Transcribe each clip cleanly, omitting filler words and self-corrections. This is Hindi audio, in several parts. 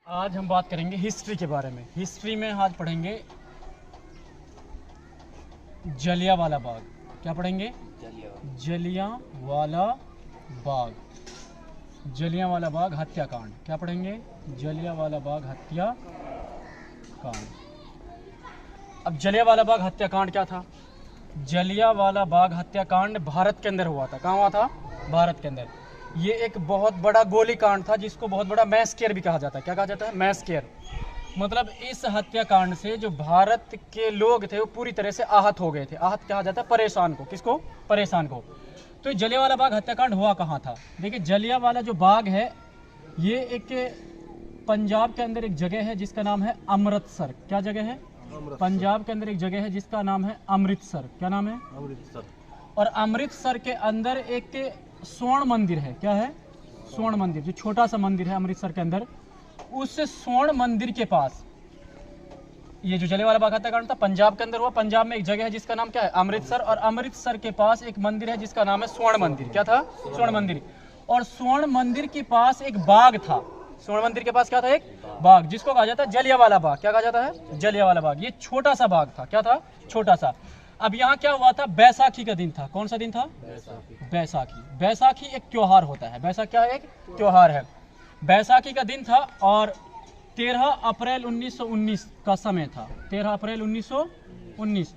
आज हम बात करेंगे हिस्ट्री के बारे में। हिस्ट्री में आज पढ़ेंगे जलियांवाला बाग। क्या पढ़ेंगे? जलियांवाला बाग। जलियांवाला बाग हत्याकांड। क्या पढ़ेंगे? जलियांवाला बाग हत्याकांड। अब जलियांवाला बाग हत्याकांड क्या था? जलियांवाला बाग हत्याकांड भारत के अंदर हुआ था। कहाँ हुआ था? भारत के अंदर। ये एक बहुत बड़ा गोलीकांड था जिसको बहुत बड़ा मैसकेयर भी कहा जाता है। क्या कहा जाता है? मैसकेयर। मतलब इस हत्याकांड से जो भारत के लोग थे वो पूरी तरह से आहत हो गए थे। आहत कहा जाता है परेशान को। किसको? परेशान को। तो जलियांवाला बाग हत्याकांड हुआ कहाँ था? देखिए, जलियांवाला जो बाग है ये एक पंजाब के अंदर एक जगह है जिसका नाम है अमृतसर। क्या जगह है? पंजाब के अंदर एक जगह है जिसका नाम है अमृतसर। क्या नाम है? अमृतसर। और अमृतसर के अंदर एक स्वर्ण मंदिर है। क्या है? स्वर्ण मंदिर। जो छोटा सा मंदिर है अमृतसर के अंदर, उस स्वर्ण मंदिर के पास ये जो जलियांवाला बाग हत्याकांड था पंजाब के अंदर हुआ। पंजाब में एक जगह है जिसका नाम क्या है? अमृतसर। और अमृतसर के पास एक मंदिर है जिसका नाम है स्वर्ण मंदिर। क्या था? स्वर्ण मंदिर। और स्वर्ण मंदिर के पास एक बाग था। स्वर्ण मंदिर के पास क्या था? एक बाग, जिसको कहा जाता है जलियांवाला बाग। क्या कहा जाता है? जलियांवाला बाग। ये छोटा सा बाग था। क्या था? छोटा सा। अब यहाँ क्या हुआ था? बैसाखी का दिन था। कौन सा दिन था? बैसाखी। बैसाखी एक त्योहार होता है। बैसाखी क्या है? एक त्योहार है। बैसाखी का दिन था और 13 अप्रैल 1919 का समय था। 13 अप्रैल 1919।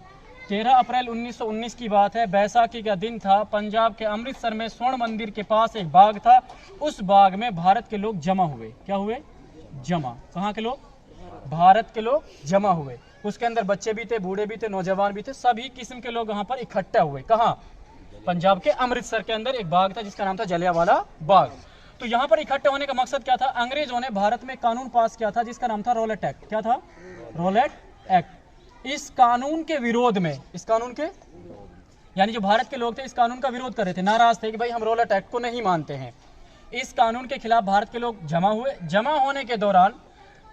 13 अप्रैल 1919 की बात है। बैसाखी का दिन था। पंजाब के अमृतसर में स्वर्ण मंदिर के पास एक बाग था। उस बाग में भारत के लोग जमा हुए। क्या हुए? जमा। कहाँ के लोग? भारत के लोग जमा हुए। उसके अंदर बच्चे भी थे, बूढ़े भी थे, नौजवान भी थे, सभी किस्म के लोग वहाँ पर इकट्ठा हुए। कहाँ? पंजाब के अमृतसर के अंदर एक बाग था जिसका नाम था जलियांवाला बाग। तो यहाँ पर इकट्ठे होने का मकसद क्या था? अंग्रेजों ने भारत में कानून पास किया था जिसका नाम था रॉलेट एक्ट। क्या था? Rowlatt act. इस कानून के विरोध में, इस कानून के यानी जो भारत के लोग थे इस कानून का विरोध कर रहे थे, नाराज थे कि भाई हम रॉलेट एक्ट को नहीं मानते हैं। इस कानून के खिलाफ भारत के लोग जमा हुए। जमा होने के दौरान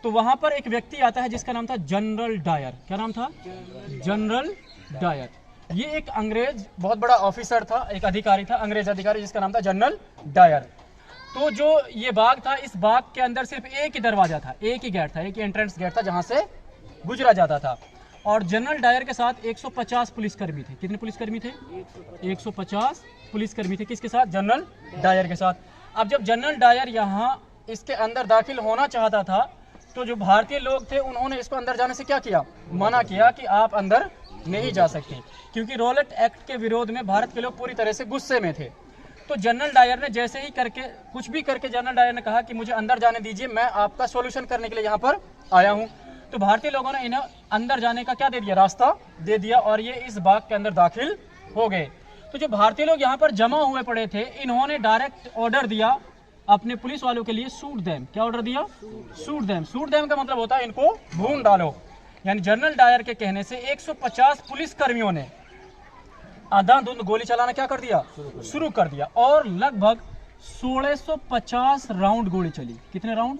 तो वहां पर एक व्यक्ति आता है जिसका नाम था जनरल डायर। क्या नाम था? General Dyer. ये एक अंग्रेज बहुत बड़ा ऑफिसर था, एक अधिकारी था, अंग्रेज अधिकारी जिसका नाम था जनरल डायर। तो जो ये बाग था, इस बाग के अंदर सिर्फ एक ही दरवाजा था, एक ही गेट था, एक ही एंट्रेंस गेट था जहां से गुजरा जाता था। और जनरल डायर के साथ 150 पुलिसकर्मी थे। कितने पुलिसकर्मी थे? 150 पुलिसकर्मी थे। किसके साथ? जनरल डायर के साथ। अब जब जनरल डायर यहाँ इसके अंदर दाखिल होना चाहता था तो जो भारतीय लोग थे उन्होंने इसको अंदर जाने से क्या किया? मना किया कि आप अंदर नहीं जा सकते, क्योंकि रॉलेट एक्ट के विरोध में भारत के लोग पूरी तरह से गुस्से में थे। तो जनरल डायर ने जैसे ही करके कुछ भी करके जनरल डायर ने कहा कि मुझे अंदर जाने दीजिए, मैं आपका सॉल्यूशन करने के लिए यहाँ पर आया हूँ। तो भारतीय लोगों ने इन्हें अंदर जाने का क्या दे दिया? रास्ता दे दिया और ये इस बाग के अंदर दाखिल हो गए। तो जो भारतीय लोग यहाँ पर जमा हुए पड़े थे, इन्होंने डायरेक्ट ऑर्डर दिया अपने पुलिस वालों के लिए, शूट देम। क्या ऑर्डर दिया? Shoot them. शूट देम का मतलब होता है इनको भून डालो। यानी जनरल डायर के कहने से 150 पुलिस कर्मियों ने अंधाधुंध गोली चलाना क्या कर दिया? शुरू कर दिया। और लगभग 1650 राउंड गोली चली। कितने राउंड?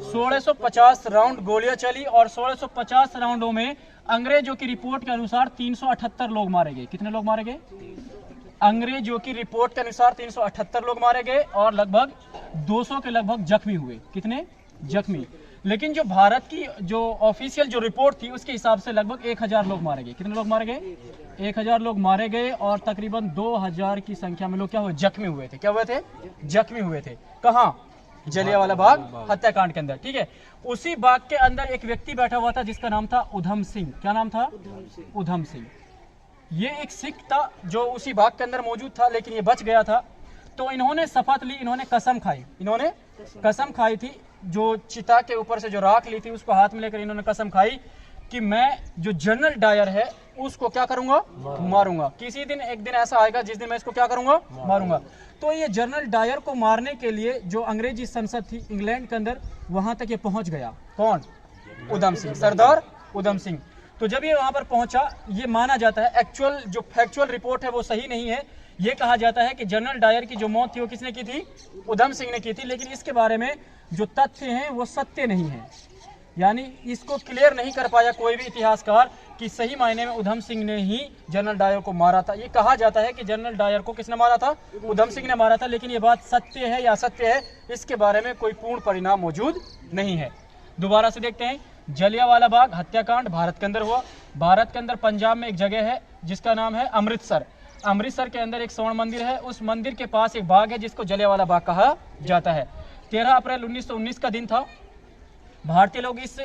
1650 राउंड गोलियां चली। और 1650 राउंडों में अंग्रेजों की रिपोर्ट के अनुसार 378 लोग मारे गए। कितने लोग मारे गए? अंग्रेजों की रिपोर्ट के अनुसार 378 लोग मारे गए और लगभग 200 के लगभग जख्मी हुए। कितने? जख्मी। लेकिन जो भारत की जो ऑफिशियल जो रिपोर्ट थी उसके हिसाब से लगभग 1000 लोग मारे गए। कितने लोग मारे गए? 1000 लोग मारे गए और तकरीबन 2000 की संख्या में लोग क्या हुए? जख्मी हुए थे। क्या हुए थे? जख्मी हुए थे। कहाँ? जलियांवाला बाग हत्याकांड के अंदर। ठीक है। उसी बाग के अंदर एक व्यक्ति बैठा हुआ था जिसका नाम था उधम सिंह। क्या नाम था? उधम सिंह। ये एक सिख था जो उसी बाग के अंदर मौजूद था, लेकिन ये बच गया था। तो इन्होंने शपथ ली, इन्होंने कसम खाई। इन्होंने कसम खाई थी, जो चिता के ऊपर से जो राख ली थी उसको हाथ में लेकर इन्होंने कसम खाई कि मैं जो जनरल डायर है उसको क्या करूंगा? मारूंगा। किसी दिन एक दिन ऐसा आएगा जिस दिन मैं इसको क्या करूंगा? मारूंगा। तो ये जनरल डायर को मारने के लिए जो अंग्रेजी संसद थी इंग्लैंड के अंदर, वहां तक ये पहुंच गया। कौन? उधम सिंह, सरदार उधम सिंह। तो जब ये वहां पर पहुंचा, ये माना जाता है, एक्चुअल जो फैक्चुअल रिपोर्ट है वो सही नहीं है। ये कहा जाता है कि जनरल डायर की जो मौत थी वो किसने की थी? उधम सिंह ने की थी। लेकिन इसके बारे में जो तथ्य हैं वो सत्य नहीं है। यानी इसको क्लियर नहीं कर पाया कोई भी इतिहासकार कि सही मायने में उधम सिंह ने ही जनरल डायर को मारा था। ये कहा जाता है कि जनरल डायर को किसने मारा था? उधम सिंह ने मारा था। लेकिन ये बात सत्य है या असत्य है, इसके बारे में कोई पूर्ण परिणाम मौजूद नहीं है। दोबारा से देखते हैं। जलियांवाला बाग हत्याकांड भारत के अंदर हुआ। भारत के अंदर पंजाब में एक जगह है जिसका नाम है अमृतसर। अमृतसर के अंदर एक स्वर्ण मंदिर है, उस मंदिर के पास एक बाग है जिसको जलियांवाला बाग कहा जाता है। 13 अप्रैल 1919 का दिन था। भारतीय लोग इस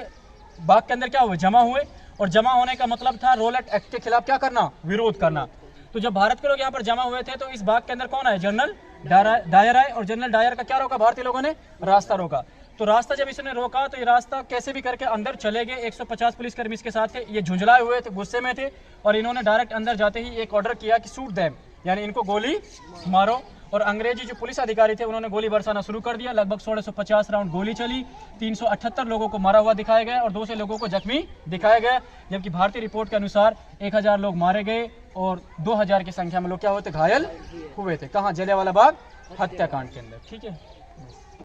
बाग के अंदर क्या हुए, जमा हुए, और जमा होने का मतलब था रोलेट एक्ट के खिलाफ क्या करना, विरोध करना। तो जब भारत के लोग यहाँ पर जमा हुए थे तो इस बाग के अंदर कौन आए, जनरल डायर आए, और जनरल डायर का क्या रोका, भारतीय लोगों ने रास्ता रोका। तो रास्ता जब इसने रोका तो ये रास्ता कैसे भी करके अंदर चले गए। 150 पुलिसकर्मी इसके साथ थे, ये झुंझलाए हुए थे, गुस्से में थे, और इन्होंने डायरेक्ट अंदर जाते ही एक ऑर्डर किया कि शूट देम, यानी इनको गोली मारो। और अंग्रेजी जो पुलिस अधिकारी थे उन्होंने गोली बरसाना शुरू कर दिया। लगभग 1650 राउंड गोली चली। 378 लोगों को मारा हुआ दिखाया गया और 200 लोगों को जख्मी दिखाया गया, जबकि भारतीय रिपोर्ट के अनुसार 1000 लोग मारे गए और 2000 की संख्या में लोग क्या हुए थे, घायल हुए थे। कहाँ, जलियांवाला बाग हत्याकांड के अंदर। ठीक है।